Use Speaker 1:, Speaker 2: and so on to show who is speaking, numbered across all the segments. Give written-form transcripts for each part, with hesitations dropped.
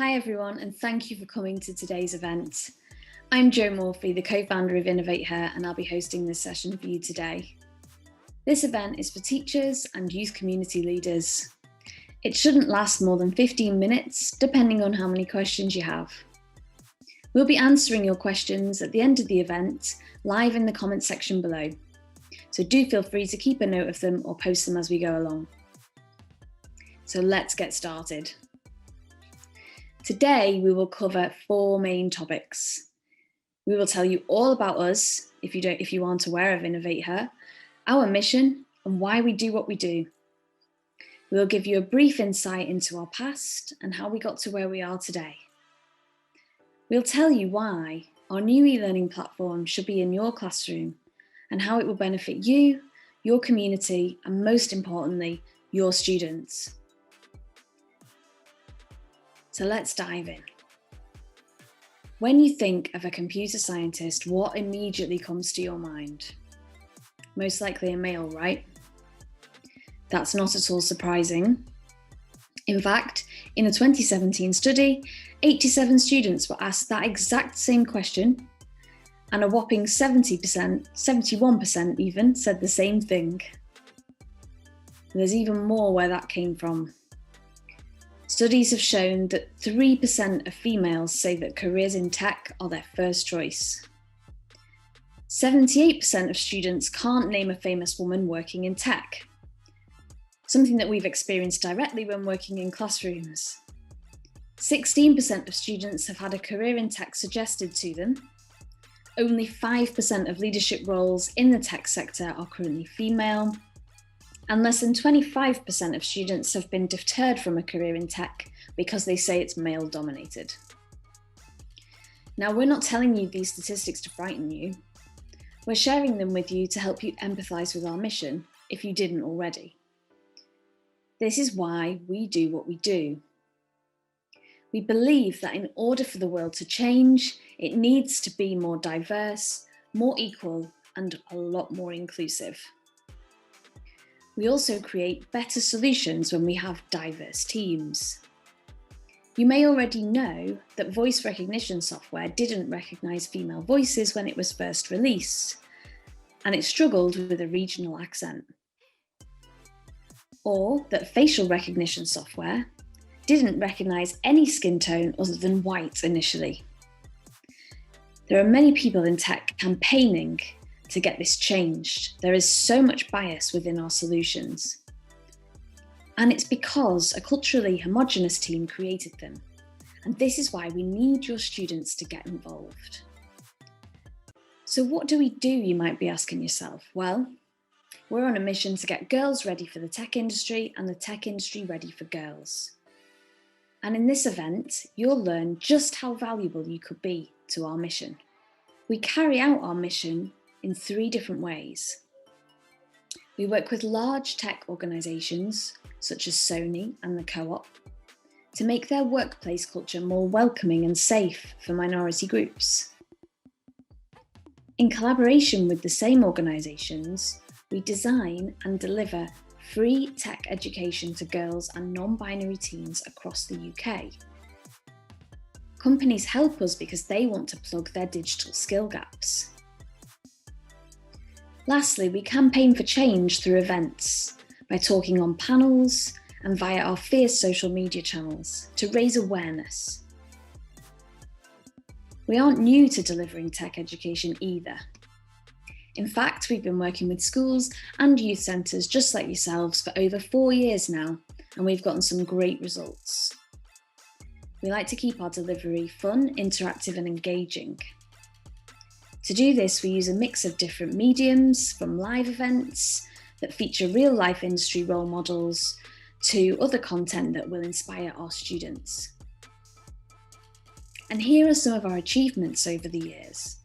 Speaker 1: Hi everyone, and thank you for coming to today's event. I'm Jo Morphy, the co-founder of Innovate Her, and I'll be hosting this session for you today. This event is for teachers and youth community leaders. It shouldn't last more than 15 minutes, depending on how many questions you have. We'll be answering your questions at the end of the event, live in the comments section below. So do feel free to keep a note of them or post them as we go along. So let's get started. Today, we will cover 4 main topics. We will tell you all about us, if you aren't aware of Innovate Her, our mission, and why we do what we do. We'll give you a brief insight into our past and how we got to where we are today. We'll tell you why our new e-learning platform should be in your classroom and how it will benefit you, your community, and most importantly, your students. So let's dive in. When you think of a computer scientist, what immediately comes to your mind? Most likely a male, right? That's not at all surprising. In fact, in a 2017 study, 87 students were asked that exact same question, and a whopping 71% even, said the same thing. There's even more where that came from. Studies have shown that 3% of females say that careers in tech are their first choice. 78% of students can't name a famous woman working in tech, something that we've experienced directly when working in classrooms. 16% of students have had a career in tech suggested to them. Only 5% of leadership roles in the tech sector are currently female. And less than 25% of students have been deterred from a career in tech because they say it's male dominated. Now, we're not telling you these statistics to frighten you. We're sharing them with you to help you empathise with our mission, if you didn't already. This is why we do what we do. We believe that in order for the world to change, it needs to be more diverse, more equal, and a lot more inclusive. We also create better solutions when we have diverse teams. You may already know that voice recognition software didn't recognise female voices when it was first released, and it struggled with a regional accent. Or that facial recognition software didn't recognise any skin tone other than white initially. There are many people in tech campaigning to get this changed. There is so much bias within our solutions. And it's because a culturally homogenous team created them. And this is why we need your students to get involved. So what do we do, you might be asking yourself? Well, we're on a mission to get girls ready for the tech industry and the tech industry ready for girls. And in this event, you'll learn just how valuable you could be to our mission. We carry out our mission in 3 different ways. We work with large tech organisations, such as Sony and the Co-op, to make their workplace culture more welcoming and safe for minority groups. In collaboration with the same organisations, we design and deliver free tech education to girls and non-binary teens across the UK. Companies help us because they want to plug their digital skill gaps. Lastly, we campaign for change through events, by talking on panels and via our fierce social media channels to raise awareness. We aren't new to delivering tech education either. In fact, we've been working with schools and youth centres just like yourselves for over 4 years now, and we've gotten some great results. We like to keep our delivery fun, interactive and engaging. To do this, we use a mix of different mediums, from live events that feature real-life industry role models to other content that will inspire our students. And here are some of our achievements over the years.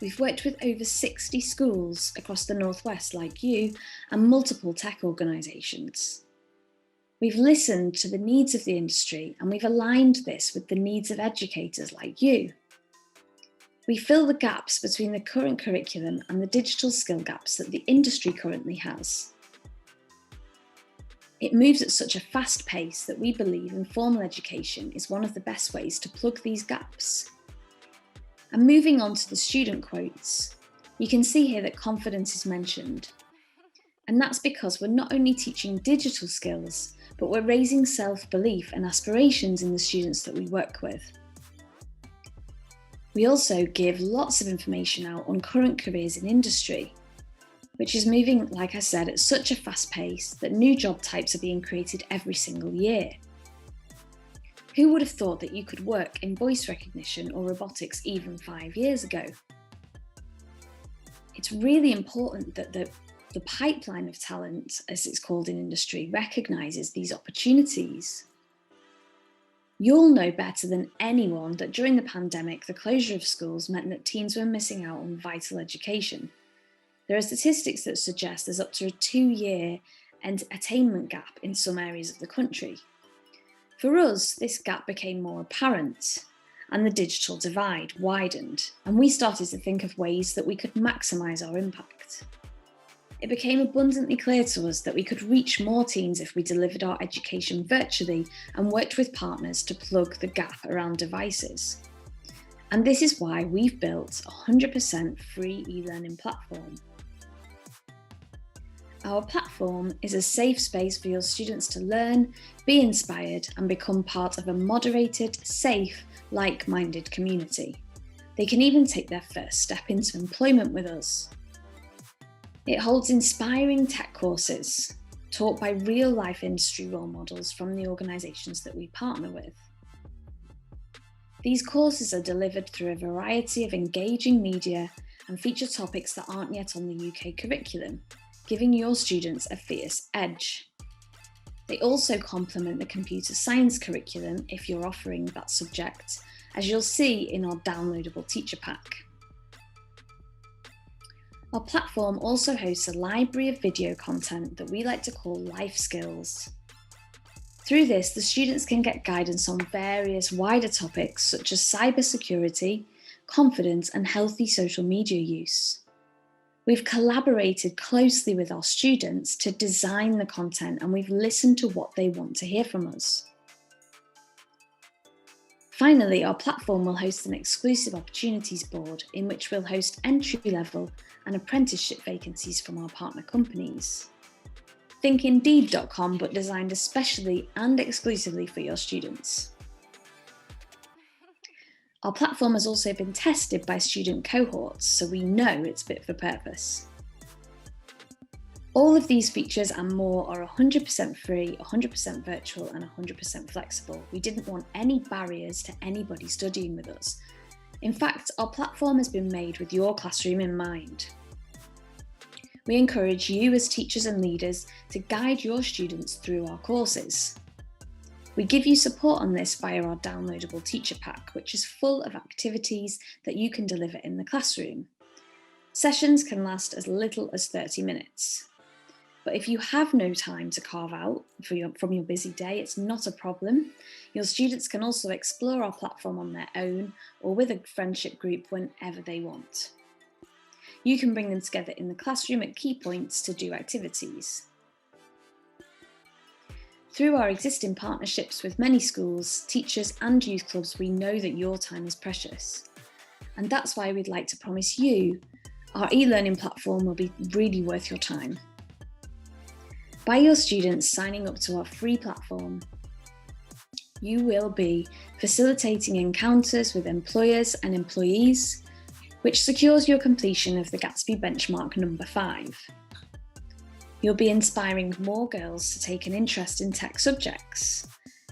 Speaker 1: We've worked with over 60 schools across the Northwest like you and multiple tech organisations. We've listened to the needs of the industry and we've aligned this with the needs of educators like you. We fill the gaps between the current curriculum and the digital skill gaps that the industry currently has. It moves at such a fast pace that we believe informal education is one of the best ways to plug these gaps. And moving on to the student quotes, you can see here that confidence is mentioned. And that's because we're not only teaching digital skills, but we're raising self-belief and aspirations in the students that we work with. We also give lots of information out on current careers in industry, which is moving, like I said, at such a fast pace that new job types are being created every single year. Who would have thought that you could work in voice recognition or robotics even 5 years ago? It's really important that the pipeline of talent, as it's called in industry, recognises these opportunities. You'll know better than anyone that during the pandemic, the closure of schools meant that teens were missing out on vital education. There are statistics that suggest there's up to a 2-year attainment gap in some areas of the country. For us, this gap became more apparent and the digital divide widened, and we started to think of ways that we could maximise our impact. It became abundantly clear to us that we could reach more teens if we delivered our education virtually and worked with partners to plug the gap around devices. And this is why we've built a 100% free e-learning platform. Our platform is a safe space for your students to learn, be inspired, and become part of a moderated, safe, like-minded community. They can even take their first step into employment with us. It holds inspiring tech courses taught by real-life industry role models from the organisations that we partner with. These courses are delivered through a variety of engaging media and feature topics that aren't yet on the UK curriculum, giving your students a fierce edge. They also complement the computer science curriculum if you're offering that subject, as you'll see in our downloadable teacher pack. Our platform also hosts a library of video content that we like to call life skills. Through this, the students can get guidance on various wider topics such as cybersecurity, confidence, and healthy social media use. We've collaborated closely with our students to design the content, and we've listened to what they want to hear from us. Finally, our platform will host an exclusive opportunities board in which we'll host entry-level and apprenticeship vacancies from our partner companies. Think Indeed.com, but designed especially and exclusively for your students. Our platform has also been tested by student cohorts, so we know it's fit for purpose. All of these features and more are 100% free, 100% virtual, and 100% flexible. We didn't want any barriers to anybody studying with us. In fact, our platform has been made with your classroom in mind. We encourage you as teachers and leaders to guide your students through our courses. We give you support on this via our downloadable teacher pack, which is full of activities that you can deliver in the classroom. Sessions can last as little as 30 minutes. But if you have no time to carve out from your busy day, it's not a problem. Your students can also explore our platform on their own or with a friendship group whenever they want. You can bring them together in the classroom at key points to do activities. Through our existing partnerships with many schools, teachers and youth clubs, we know that your time is precious. And that's why we'd like to promise you our e-learning platform will be really worth your time. By your students signing up to our free platform, you will be facilitating encounters with employers and employees, which secures your completion of the Gatsby Benchmark number 5. You'll be inspiring more girls to take an interest in tech subjects,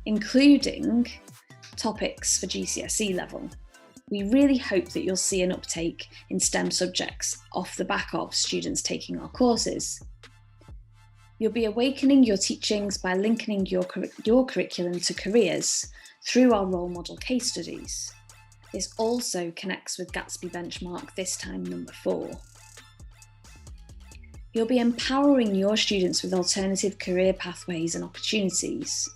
Speaker 1: including topics for GCSE level. We really hope that you'll see an uptake in STEM subjects off the back of students taking our courses. You'll be awakening your teachings by linking your curriculum to careers through our role model case studies. This also connects with Gatsby Benchmark, this time number 4. You'll be empowering your students with alternative career pathways and opportunities.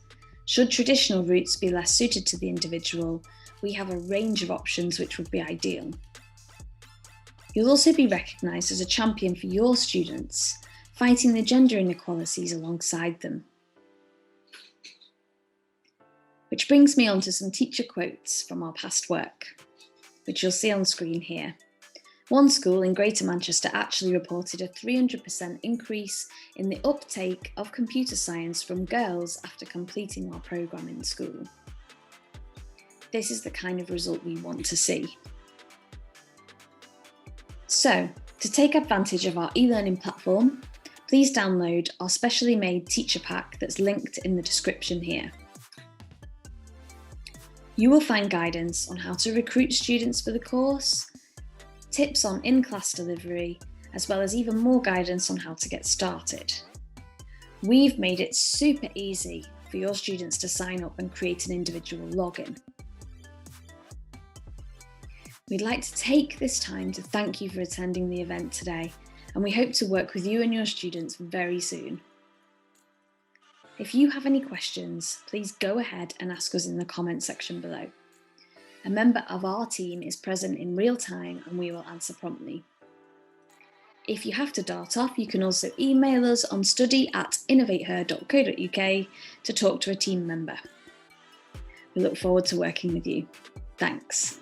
Speaker 1: Should traditional routes be less suited to the individual, we have a range of options which would be ideal. You'll also be recognised as a champion for your students, fighting the gender inequalities alongside them. Which brings me on to some teacher quotes from our past work, which you'll see on screen here. One school in Greater Manchester actually reported a 300% increase in the uptake of computer science from girls after completing our programme in school. This is the kind of result we want to see. So, to take advantage of our e-learning platform, please download our specially made teacher pack that's linked in the description here. You will find guidance on how to recruit students for the course, tips on in-class delivery, as well as even more guidance on how to get started. We've made it super easy for your students to sign up and create an individual login. We'd like to take this time to thank you for attending the event today, and we hope to work with you and your students very soon. If you have any questions, please go ahead and ask us in the comment section below. A member of our team is present in real time and we will answer promptly. If you have to dart off, you can also email us on study@innovateher.co.uk to talk to a team member. We look forward to working with you. Thanks.